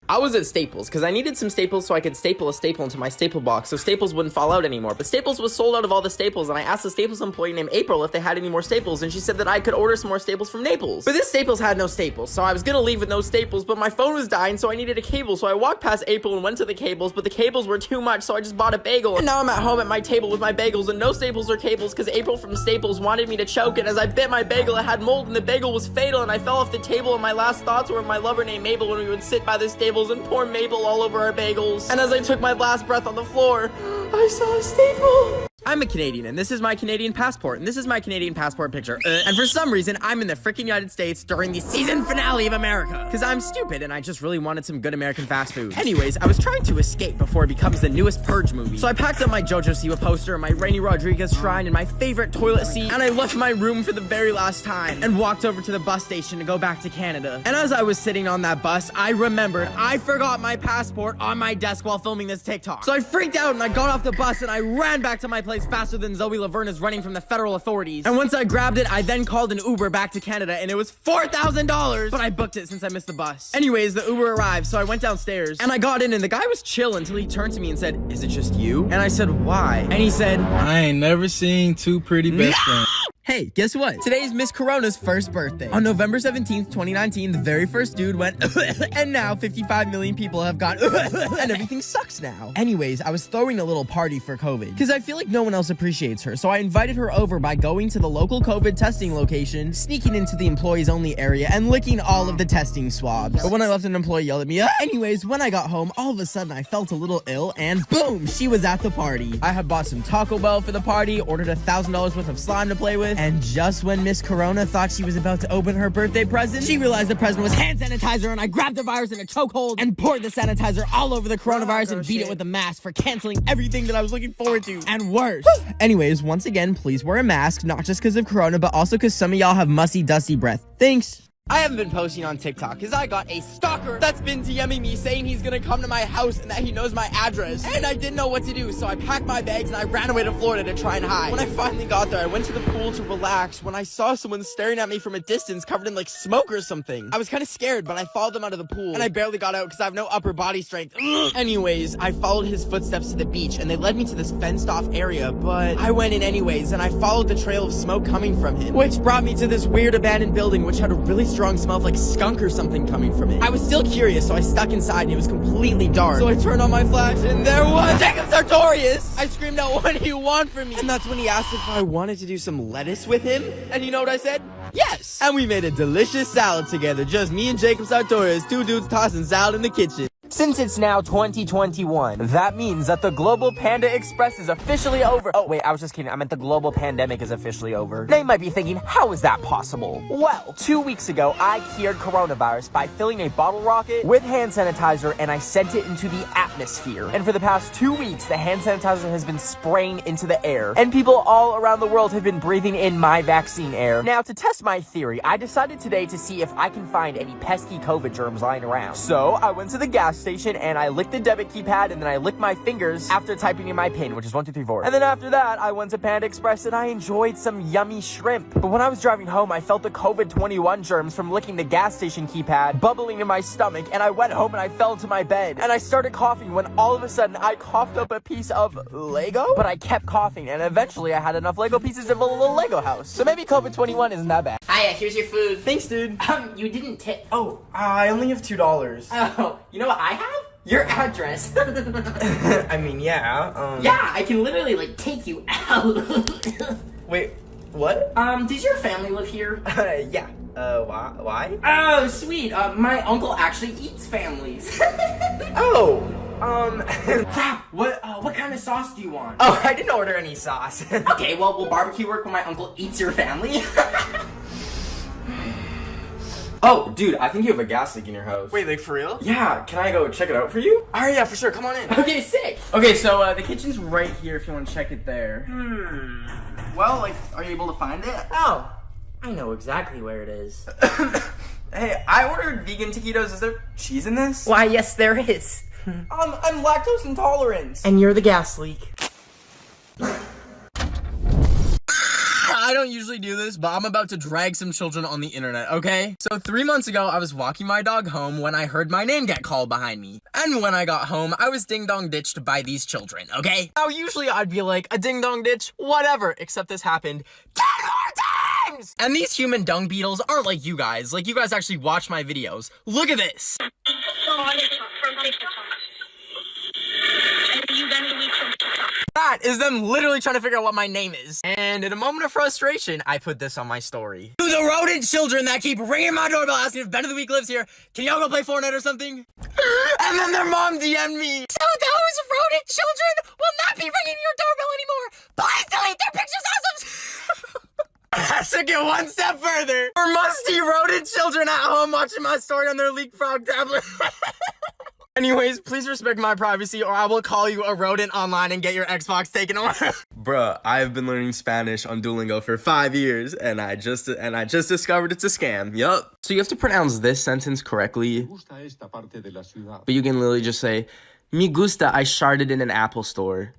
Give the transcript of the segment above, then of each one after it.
I was at Staples because I needed some staples so I could staple a staple into my staple box so staples wouldn't fall out anymore. But Staples was sold out of all the staples, and I asked a Staples employee named April if they had any more staples, and she said that I could order some more staples from Naples. But this Staples had no staples, so I was gonna leave with no staples, but my phone was dying, so I needed a cable. So I walked past April and went to the cables, but the cables were too much, so I just bought a bagel. And now I'm at home at my table with my bagels and no staples or cables because April from Staples wanted me to choke, and as I bit my bagel, it had mold, and the bagel was fatal, and I fell off the table, and my last thoughts were of my lover named Mabel when we would sit by the stables and pour Mabel all over our bagels. And as I took my last breath on the floor, I saw a staple. I'm a Canadian, and this is my Canadian passport, and this is my Canadian passport picture. And for some reason, I'm in the freaking United States during the season finale of America. Because I'm stupid, and I just really wanted some good American fast food. Anyways, I was trying to escape before it becomes the newest Purge movie. So I packed up my JoJo Siwa poster, and my Rainy Rodriguez shrine, and my favorite toilet seat, and I left my room for the very last time, and walked over to the bus station to go back to Canada. And as I was sitting on that bus, I remembered I forgot my passport on my desk while filming this TikTok. So I freaked out, and I got off the bus, and I ran back to my place faster than Zoe Laverne is running from the federal authorities. And once I grabbed it, I then called an Uber back to Canada, and it was $4,000, but I booked it since I missed the bus. Anyways, the Uber arrived, so I went downstairs, and I got in, and the guy was chill until he turned to me and said, "Is it just you?" And I said, "Why?" And he said, "I ain't never seen two pretty best friends." Hey, guess what? Today is Miss Corona's first birthday. On November 17th, 2019, the very first dude went and now 55 million people have gone and everything sucks now. Anyways, I was throwing a little party for COVID because I feel like no one else appreciates her, so I invited her over by going to the local COVID testing location, sneaking into the employees only area, and licking all of the testing swabs. But when I left, an employee yelled at me. Anyways, when I got home, all of a sudden I felt a little ill, and boom, she was at the party. I had bought some Taco Bell for the party, ordered $1,000 worth of slime to play with, and just when Miss Corona thought she was about to open her birthday present, she realized the present was hand sanitizer, and I grabbed the virus in a chokehold and poured the sanitizer all over the coronavirus and beat it with a mask for canceling everything that I was looking forward to, and worse. Anyways, once again, please wear a mask, not just because of Corona, but also because some of y'all have musty, dusty breath. Thanks. I haven't been posting on TikTok because I got a stalker that's been DMing me saying he's gonna come to my house and that he knows my address. And I didn't know what to do, so I packed my bags and I ran away to Florida to try and hide. When I finally got there, I went to the pool to relax when I saw someone staring at me from a distance covered in like smoke or something. I was kind of scared, but I followed them out of the pool and I barely got out because I have no upper body strength. Anyways, I followed his footsteps to the beach and they led me to this fenced off area, but I went in anyways and I followed the trail of smoke coming from him, which brought me to this weird abandoned building which had a really strong smell of like skunk or something coming from it. I was still curious, so I stuck inside and it was completely dark. So I turned on my flash and there was Jacob Sartorius! I screamed out, "What do you want from me?" And that's when he asked if I wanted to do some lettuce with him. And you know what I said? Yes! And we made a delicious salad together, just me and Jacob Sartorius, two dudes tossing salad in the kitchen. Since it's now 2021, that means that the Global Panda Express is officially over. Oh, wait, I was just kidding. I meant the global pandemic is officially over. They might be thinking, how is that possible? Well, 2 weeks ago, I cured coronavirus by filling a bottle rocket with hand sanitizer, and I sent it into the atmosphere. And for the past 2 weeks, the hand sanitizer has been spraying into the air, and people all around the world have been breathing in my vaccine air. Now, to test my theory, I decided today to see if I can find any pesky COVID germs lying around. So, I went to the gas station and I licked the debit keypad and then I licked my fingers after typing in my PIN, which is 1, 2, 3, 4. And then after that, I went to Panda Express and I enjoyed some yummy shrimp. But when I was driving home, I felt the COVID-21 germs from licking the gas station keypad bubbling in my stomach, and I went home and I fell into my bed and I started coughing when all of a sudden I coughed up a piece of Lego, but I kept coughing and eventually I had enough Lego pieces to build a little Lego house. So maybe COVID-21 isn't that bad. Hiya, here's your food. Thanks, dude. You didn't tip. Oh, I only have $2. Oh, you know what I have? Your address. I mean, yeah, Yeah, I can literally, like, take you out. Wait, what? Does your family live here? Yeah. Why? Oh, sweet. My uncle actually eats families. Oh, Crap, what kind of sauce do you want? Oh, I didn't order any sauce. Okay, well, will barbecue work when my uncle eats your family? Oh, dude, I think you have a gas leak in your house. Wait, like for real? Yeah, can I go check it out for you? Alright, yeah, for sure. Come on in. Okay, sick. Okay, so the kitchen's right here if you want to check it there. Well, like, are you able to find it? Oh, I know exactly where it is. Hey, I ordered vegan taquitos. Is there cheese in this? Why, yes, there is. I'm lactose intolerant. And you're the gas leak. I don't usually do this, but I'm about to drag some children on the internet, okay? So 3 months ago, I was walking my dog home when I heard my name get called behind me. And when I got home, I was ding-dong ditched by these children, okay? Now, usually I'd be like, a ding-dong ditch, whatever, except this happened 10 more times! And these human dung beetles aren't like you guys. Like, you guys actually watch my videos. Look at this! That is them literally trying to figure out what my name is. And in a moment of frustration, I put this on my story. To the rodent children that keep ringing my doorbell asking if Ben of the Week lives here, can y'all go play Fortnite or something? And then their mom DM'd me. So those rodent children will not be ringing your doorbell anymore. Please delete their pictures as of... I took it one step further. For musty rodent children at home watching my story on their leapfrog tablet. Anyways, please respect my privacy or I will call you a rodent online and get your Xbox taken away. Bruh, I've been learning Spanish on Duolingo for 5 years and I just discovered it's a scam. Yup. So you have to pronounce this sentence correctly. But you can literally just say, "Me gusta, I sharded in an Apple store."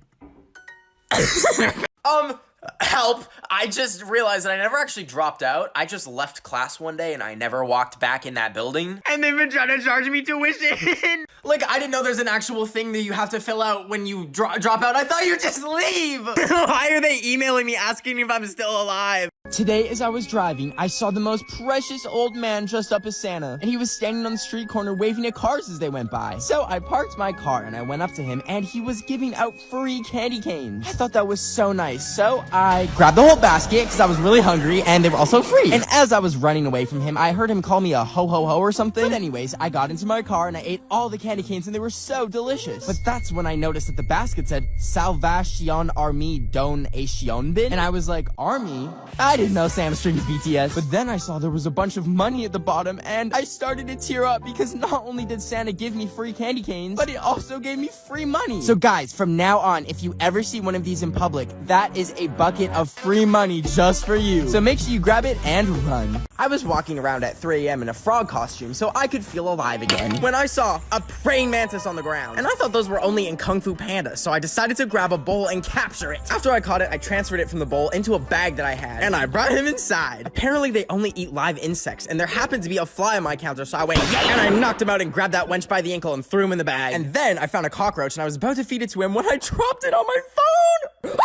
Help. I just realized that I never actually dropped out. I just left class one day and I never walked back in that building. And they've been trying to charge me tuition. Like, I didn't know there's an actual thing that you have to fill out when you drop out. I thought you just leave. Why are they emailing me asking if I'm still alive? Today, as I was driving, I saw the most precious old man dressed up as Santa, and he was standing on the street corner waving at cars as they went by. So I parked my car and I went up to him, and he was giving out free candy canes. I thought that was so nice, so I grabbed the whole basket because I was really hungry, and they were also free. And as I was running away from him, I heard him call me a ho-ho-ho or something. But anyways, I got into my car and I ate all the candy canes, and they were so delicious. But that's when I noticed that the basket said Salvation Army Donation Bin, and I was like, Army? I didn't know Sam streams BTS. But then I saw there was a bunch of money at the bottom, and I started to tear up because not only did Santa give me free candy canes, but he also gave me free money. So guys, from now on, if you ever see one of these in public, that is a bucket of free money just for you. So make sure you grab it and run. I was walking around at 3 a.m. in a frog costume so I could feel alive again when I saw a praying mantis on the ground. And I thought those were only in Kung Fu Panda, so I decided to grab a bowl and capture it. After I caught it, I transferred it from the bowl into a bag that I had, and I brought him inside. Apparently, they only eat live insects, and there happened to be a fly on my counter, so I went, yeah! And I knocked him out and grabbed that wench by the ankle and threw him in the bag. And then I found a cockroach, and I was about to feed it to him when I dropped it on my phone!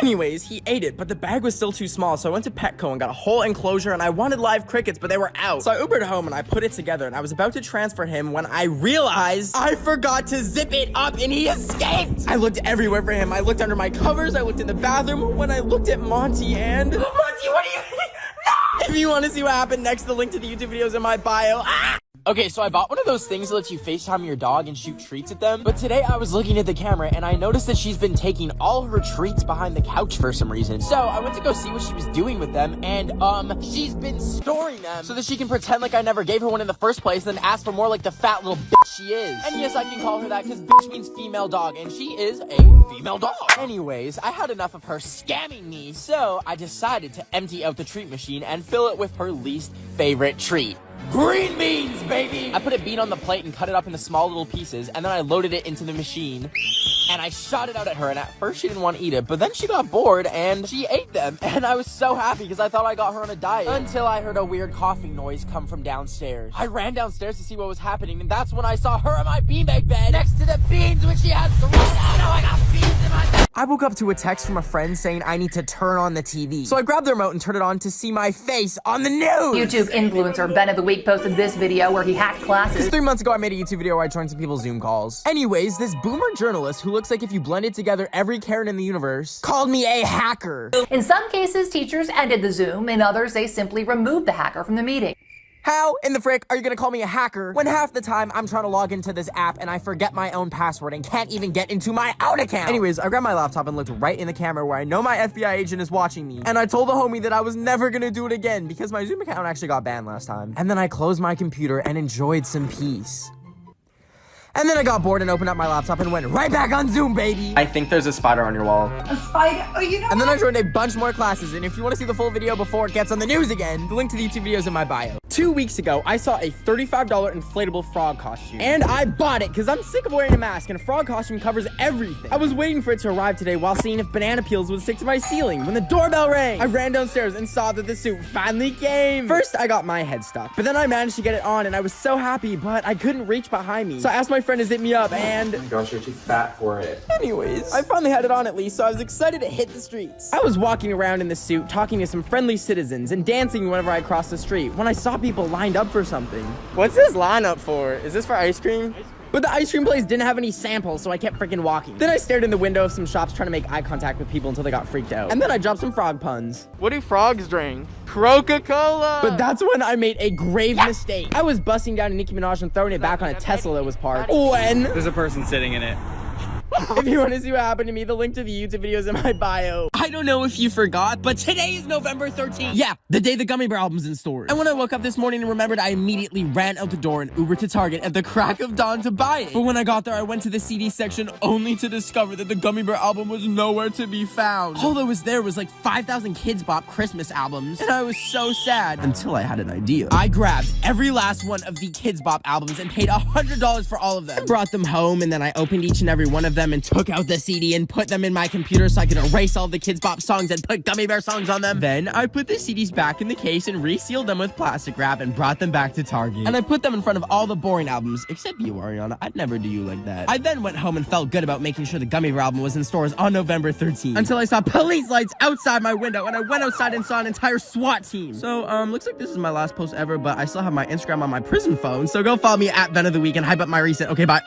Anyways, he ate it, but the bag was still too small, so I went to Petco and got a whole enclosure, and I wanted live crickets, but they were out. So I Ubered home and I put it together, and I was about to transfer him when I realized I forgot to zip it up and he escaped! I looked everywhere for him. I looked under my covers, I looked in the bathroom, when I looked at Monty and... Monty, what are you... No! If you want to see what happened, next the link to the YouTube videos in my bio. Ah! Okay, so I bought one of those things that lets you FaceTime your dog and shoot treats at them. But today I was looking at the camera and I noticed that she's been taking all her treats behind the couch for some reason. So I went to go see what she was doing with them, and she's been storing them so that she can pretend like I never gave her one in the first place, then ask for more like the fat little bitch she is. And yes, I can call her that because bitch means female dog, and she is a female dog. Anyways, I had enough of her scamming me, so I decided to empty out the treat machine and fill it with her least favorite treat. Green beans, baby! I put a bean on the plate and cut it up into small little pieces, and then I loaded it into the machine, and I shot it out at her, and at first she didn't want to eat it, but then she got bored, and she ate them, and I was so happy because I thought I got her on a diet, until I heard a weird coughing noise come from downstairs. I ran downstairs to see what was happening, and that's when I saw her on my beanbag bed, next to the beans which she had thrown out. Oh, I got beans in my bed! I woke up to a text from a friend saying I need to turn on the TV, so I grabbed the remote and turned it on to see my face on the news! YouTube influencer Ben of the Week posted this video where he hacked classes. 3 months ago, I made a YouTube video where I joined some people's Zoom calls. Anyways, this boomer journalist who looks like if you blended together every Karen in the universe called me a hacker. In some cases, teachers ended the Zoom. In others, they simply removed the hacker from the meeting. How in the frick are you gonna call me a hacker when half the time I'm trying to log into this app and I forget my own password and can't even get into my own account? Anyways, I grabbed my laptop and looked right in the camera where I know my FBI agent is watching me. And I told the homie that I was never gonna do it again because my Zoom account actually got banned last time. And then I closed my computer and enjoyed some peace. And then I got bored and opened up my laptop and went right back on Zoom, baby. I think there's a spider on your wall. A spider? Oh, you know. And then I joined a bunch more classes, and if you want to see the full video before it gets on the news again, the link to the YouTube video is in my bio. 2 weeks ago, I saw a $35 inflatable frog costume. And I bought it because I'm sick of wearing a mask and a frog costume covers everything. I was waiting for it to arrive today while seeing if banana peels would stick to my ceiling when the doorbell rang. I ran downstairs and saw that the suit finally came. First, I got my head stuck, but then I managed to get it on and I was so happy, but I couldn't reach behind me. So I asked my friend to zip me up and... Oh my gosh, you're too fat for it. Anyways, I finally had it on at least, so I was excited to hit the streets. I was walking around in the suit, talking to some friendly citizens and dancing whenever I crossed the street when I saw people lined up for something. What's this lineup for? Is this for ice cream? But the ice cream place didn't have any samples, so I kept freaking walking. Then I stared in the window of some shops trying to make eye contact with people until they got freaked out. And then I dropped some frog puns. What do frogs drink? Coca-Cola! But that's when I made a grave mistake. I was busting down a Nicki Minaj and throwing it back on a Tesla that was parked. When... There's a person sitting in it. If you want to see what happened to me, the link to the YouTube video is in my bio. I don't know if you forgot, but today is November 13th. Yeah, the day the Gummy Bear album's in stores. And when I woke up this morning and remembered, I immediately ran out the door and Ubered to Target at the crack of dawn to buy it. But when I got there, I went to the CD section only to discover that the Gummy Bear album was nowhere to be found. All that was there was like 5,000 Kids Bop Christmas albums, and I was so sad until I had an idea. I grabbed every last one of the Kids Bop albums and paid $100 for all of them. I brought them home, and then I opened each and every one of them and took out the CD and put them in my computer so I could erase all the Kids Bop songs and put Gummy Bear songs on them. Then I put the CDs back in the case and resealed them with plastic wrap and brought them back to Target. And I put them in front of all the boring albums, except you, Ariana. I'd never do you like that. I then went home and felt good about making sure the Gummy Bear album was in stores on November 13th. Until I saw police lights outside my window and I went outside and saw an entire SWAT team. So, looks like this is my last post ever, but I still have my Instagram on my prison phone, so go follow me at Ben of the Week and hype up my recent. Okay, bye.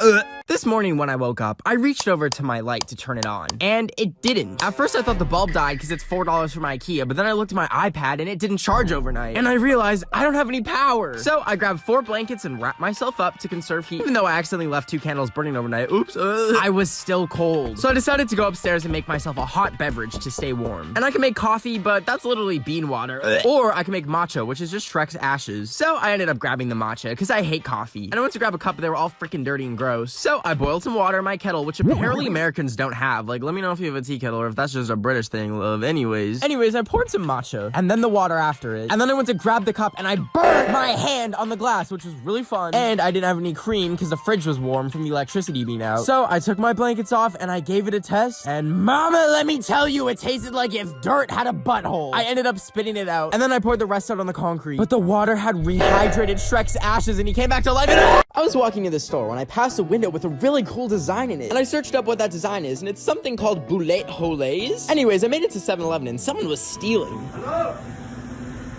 This morning when I woke up, I reached over to my light to turn it on, and it didn't. At first I thought the bulb died because it's $4 from IKEA, but then I looked at my iPad and it didn't charge overnight, and I realized I don't have any power. So I grabbed 4 blankets and wrapped myself up to conserve heat, even though I accidentally left 2 candles burning overnight. Oops. I was still cold. So I decided to go upstairs and make myself a hot beverage to stay warm. And I can make coffee, but that's literally bean water. Or I can make matcha, which is just Shrek's ashes. So I ended up grabbing the matcha because I hate coffee. And I went to grab a cup, but they were all freaking dirty and gross. So I boiled some water in my kettle, which apparently Americans don't have. Like, let me know if you have a tea kettle or if that's just a British thing, love. Anyways, I poured some matcha and then the water after it. And then I went to grab the cup and I burned my hand on the glass, which was really fun. And I didn't have any cream because the fridge was warm from the electricity being out. So I took my blankets off and I gave it a test. And mama, let me tell you, it tasted like if dirt had a butthole. I ended up spitting it out. And then I poured the rest out on the concrete. But the water had rehydrated Shrek's ashes and he came back to life. And I was walking in the store when I passed a window with a really cool design in it. And I searched up what that design is, and it's something called Boulet Holays. Anyways, I made it to 7-Eleven and someone was stealing. Hello?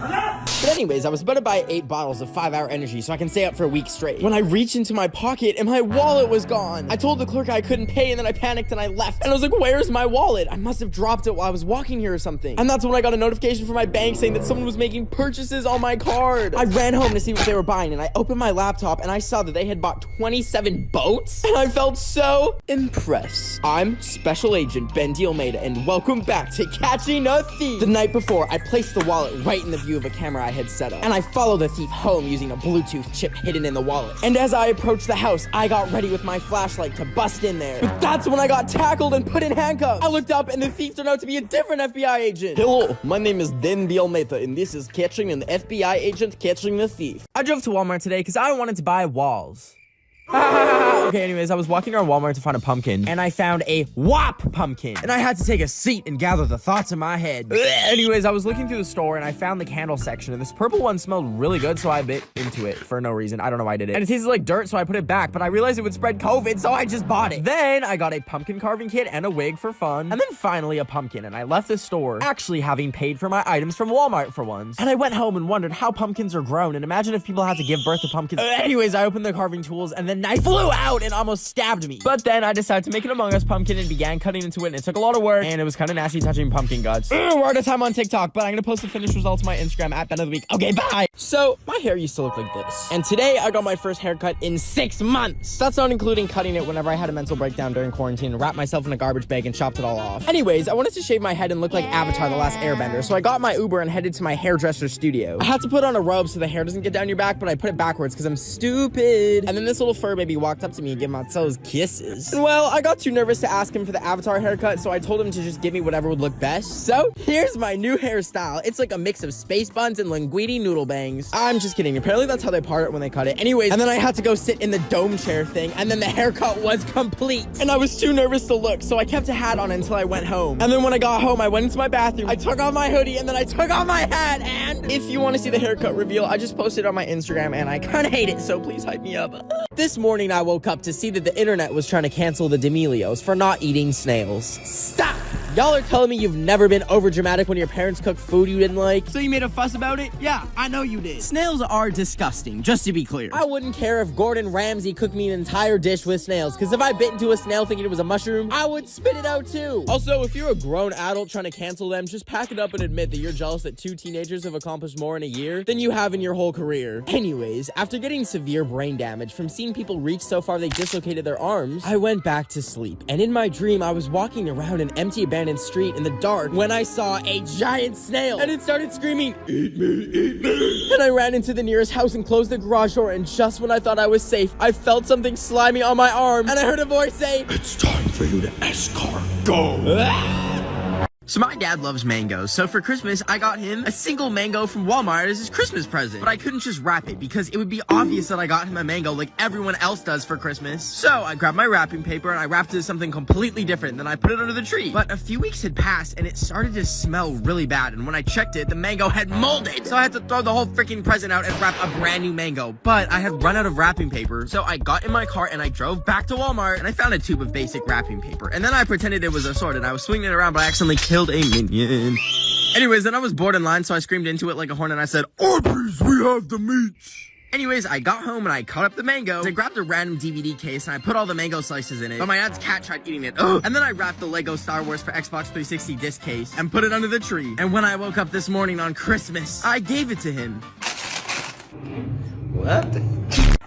But anyways, I was about to buy 8 bottles of 5-Hour Energy so I can stay up for a week straight, when I reached into my pocket and my wallet was gone. I told the clerk I couldn't pay, and then I panicked and I left. And I was like, where's my wallet? I must have dropped it while I was walking here or something. And that's when I got a notification from my bank saying that someone was making purchases on my card. I ran home to see what they were buying, and I opened my laptop and I saw that they had bought 27 boats. And I felt so impressed. I'm Special Agent Ben Almeida, and welcome back to Catching a Thief. The night before, I placed the wallet right in the view of a camera I had set up, and I followed the thief home using a Bluetooth chip hidden in the wallet. And as I approached the house, I got ready with my flashlight to bust in there. But that's when I got tackled and put in handcuffs. I looked up and the thief turned out to be a different FBI agent. Hello, my name is Ben Almeida, and this is Catching an FBI Agent Catching the Thief. I drove to Walmart today because I wanted to buy walls. Okay, anyways, I was walking around Walmart to find a pumpkin, and I found a WAP pumpkin, and I had to take a seat and gather the thoughts in my head. Anyways, I was looking through the store, and I found the candle section, and this purple one smelled really good, so I bit into it for no reason. I don't know why I did it. And it tasted like dirt, so I put it back, but I realized it would spread COVID, so I just bought it. Then I got a pumpkin carving kit and a wig for fun, and then finally a pumpkin, and I left the store actually having paid for my items from Walmart for once. And I went home and wondered how pumpkins are grown, and imagine if people had to give birth to pumpkins. Anyways, I opened the carving tools, and then knife flew out and almost stabbed me. But then I decided to make an Among Us pumpkin and began cutting into it, and it took a lot of work, and it was kind of nasty touching pumpkin guts. We're out of time on TikTok, but I'm gonna post the finished results on my Instagram at Ben of the Week. Okay, bye! So, my hair used to look like this. And today, I got my first haircut in 6 months. That's not including cutting it whenever I had a mental breakdown during quarantine and wrapped myself in a garbage bag and chopped it all off. Anyways, I wanted to shave my head and look like Avatar the Last Airbender, so I got my Uber and headed to my hairdresser's studio. I had to put on a robe so the hair doesn't get down your back, but I put it backwards because I'm stupid. And then this little fur baby walked up to to me and give my toes kisses. And well, I got too nervous to ask him for the avatar haircut, so I told him to just give me whatever would look best. So here's my new hairstyle. It's like a mix of space buns and linguine noodle bangs. I'm just kidding. Apparently that's how they part it when they cut it. Anyways, and then I had to go sit in the dome chair thing, and then the haircut was complete. And I was too nervous to look, so I kept a hat on until I went home. And then when I got home, I went into my bathroom, I took off my hoodie, and then I took off my hat. And if you want to see the haircut reveal, I just posted on my Instagram, and I kind of hate it, so please hype me up. This morning, I woke up to see that the internet was trying to cancel the D'Amelios for not eating snails. Stop! Y'all are telling me you've never been overdramatic when your parents cooked food you didn't like? So you made a fuss about it? Yeah, I know you did. Snails are disgusting, just to be clear. I wouldn't care if Gordon Ramsay cooked me an entire dish with snails, because if I bit into a snail thinking it was a mushroom, I would spit it out too. Also, if you're a grown adult trying to cancel them, just pack it up and admit that you're jealous that 2 teenagers have accomplished more in a year than you have in your whole career. Anyways, after getting severe brain damage from seeing people reach so far they dislocated their arms, I went back to sleep. And in my dream, I was walking around an empty abandoned street in the dark when I saw a giant snail, and it started screaming, "Eat me, eat me." And I ran into the nearest house and closed the garage door, and just when I thought I was safe, I felt something slimy on my arm, and I heard a voice say, "It's time for you to escargot." So my dad loves mangoes, so for Christmas, I got him a single mango from Walmart as his Christmas present. But I couldn't just wrap it, because it would be obvious that I got him a mango like everyone else does for Christmas. So I grabbed my wrapping paper and I wrapped it as something completely different, then I put it under the tree. But a few weeks had passed and it started to smell really bad, and when I checked it, the mango had molded. So I had to throw the whole freaking present out and wrap a brand new mango. But I had run out of wrapping paper, so I got in my car and I drove back to Walmart and I found a tube of basic wrapping paper. And then I pretended it was a sword and I was swinging it around, but I accidentally killed a minion. Anyways, then I was bored in line, so I screamed into it like a horn and I said, "Arby's, we have the meats." Anyways, I got home and I cut up the mango. I grabbed a random DVD case and I put all the mango slices in it. But my dad's cat tried eating it. Ugh. And then I wrapped the Lego Star Wars for Xbox 360 disc case and put it under the tree. And when I woke up this morning on Christmas, I gave it to him. What?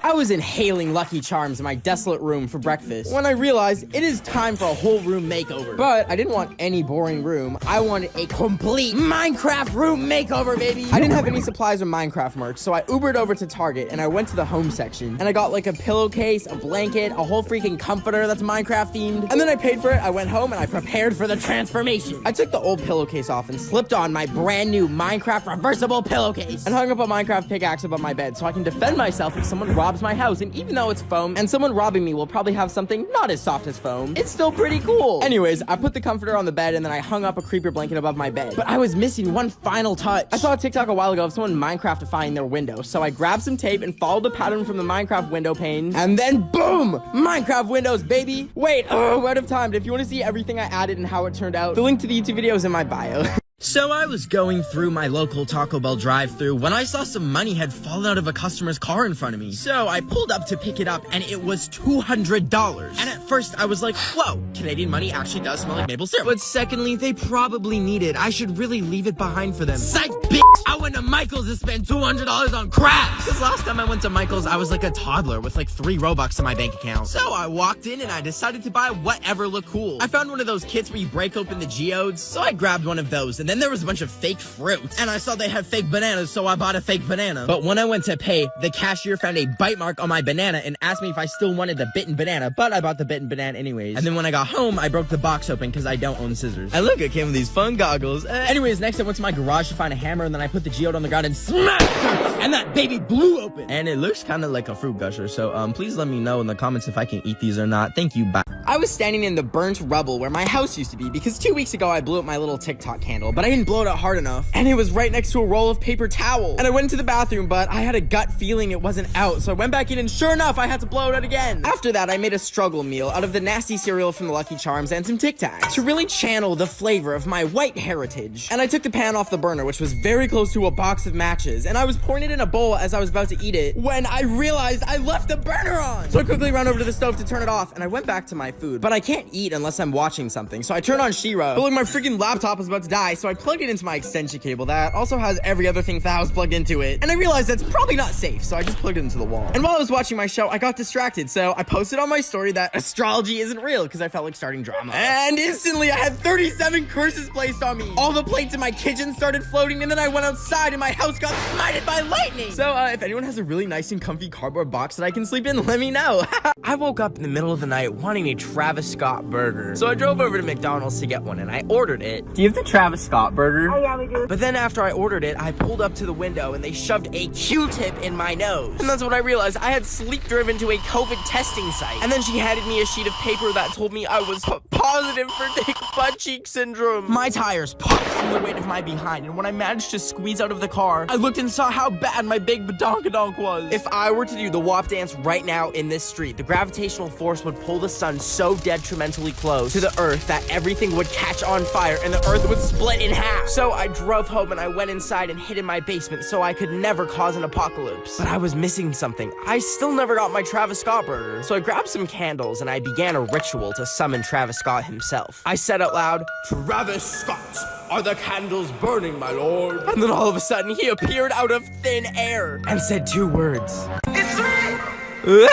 I was inhaling Lucky Charms in my desolate room for breakfast when I realized it is time for a whole room makeover. But I didn't want any boring room. I wanted a complete Minecraft room makeover, baby. I didn't have any supplies of Minecraft merch, so I Ubered over to Target and I went to the home section. And I got like a pillowcase, a blanket, a whole freaking comforter that's Minecraft themed. And then I paid for it, I went home and I prepared for the transformation. I took the old pillowcase off and slipped on my brand new Minecraft reversible pillowcase and hung up a Minecraft pickaxe above my bed so I can defend myself if someone robs my house. And even though it's foam and someone robbing me will probably have something not as soft as foam, it's still pretty cool. Anyways, I put the comforter on the bed and then I hung up a creeper blanket above my bed. But I was missing one final touch. I saw a TikTok a while ago of someone Minecraftifying their window, so I grabbed some tape and followed the pattern from the Minecraft window pane, and then boom! Minecraft windows, baby! Wait, we're out of time, but if you want to see everything I added and how it turned out, the link to the YouTube video is in my bio. So I was going through my local Taco Bell drive-thru when I saw some money had fallen out of a customer's car in front of me. So I pulled up to pick it up and it was $200. And at first I was like, whoa, Canadian money actually does smell like maple syrup. But secondly, they probably need it. I should really leave it behind for them. Psych, bitch! I went to Michael's to spend $200 on crabs! Because last time I went to Michael's, I was like a toddler with like 3 Robux in my bank account. So I walked in and I decided to buy whatever looked cool. I found one of those kits where you break open the geodes, so I grabbed one of those, and then there was a bunch of fake fruit. And I saw they had fake bananas, so I bought a fake banana. But when I went to pay, the cashier found a bite mark on my banana and asked me if I still wanted the bitten banana, but I bought the bitten banana anyways. And then when I got home, I broke the box open because I don't own scissors. And look, it came with these fun goggles. Anyways, next I went to my garage to find a hammer, and then I put the geode on the ground and smashed it! And that baby blew open! And it looks kind of like a fruit gusher, so please let me know in the comments if I can eat these or not. Thank you, bye. I was standing in the burnt rubble where my house used to be because 2 weeks ago I blew up my little TikTok candle, but I didn't blow it out hard enough. And it was right next to a roll of paper towel. And I went into the bathroom, but I had a gut feeling it wasn't out, so I went back in and sure enough, I had to blow it out again. After that, I made a struggle meal out of the nasty cereal from the Lucky Charms and some Tic Tacs to really channel the flavor of my white heritage. And I took the pan off the burner, which was very close to a box of matches, and I was pouring it in a bowl as I was about to eat it when I realized I left the burner on. So I quickly ran over to the stove to turn it off, and I went back to my my food, but I can't eat unless I'm watching something, so I turn on She-Ra. But like my freaking laptop was about to die, so I plugged it into my extension cable that also has every other thing for the house plugged into it. And I realized that's probably not safe, so I just plugged it into the wall. And while I was watching my show, I got distracted, so I posted on my story that astrology isn't real because I felt like starting drama. And instantly I had 37 curses placed on me. All the plates in my kitchen started floating, and then I went outside and my house got smited by lightning. So if anyone has a really nice and comfy cardboard box that I can sleep in, let me know. I woke up in the middle of the night wanting a Travis Scott burger. So I drove over to McDonald's to get one, and I ordered it. Do you have the Travis Scott burger? Oh, yeah, we do. But then after I ordered it, I pulled up to the window and they shoved a Q-tip in my nose. And that's when I realized I had sleep driven to a COVID testing site. And then she handed me a sheet of paper that told me I was positive for thick butt cheek syndrome. My tires popped from the weight of my behind, and when I managed to squeeze out of the car, I looked and saw how bad my big badonkadonk was. If I were to do the WAP dance right now in this street, the gravitational force would pull the sun so detrimentally close to the earth that everything would catch on fire and the earth would split in half. So I drove home and I went inside and hid in my basement so I could never cause an apocalypse. But I was missing something. I still never got my Travis Scott burger. So I grabbed some candles and I began a ritual to summon Travis Scott himself. I said out loud, "Travis Scott, are the candles burning, my lord?" And then all of a sudden he appeared out of thin air and said 2 words. It's me!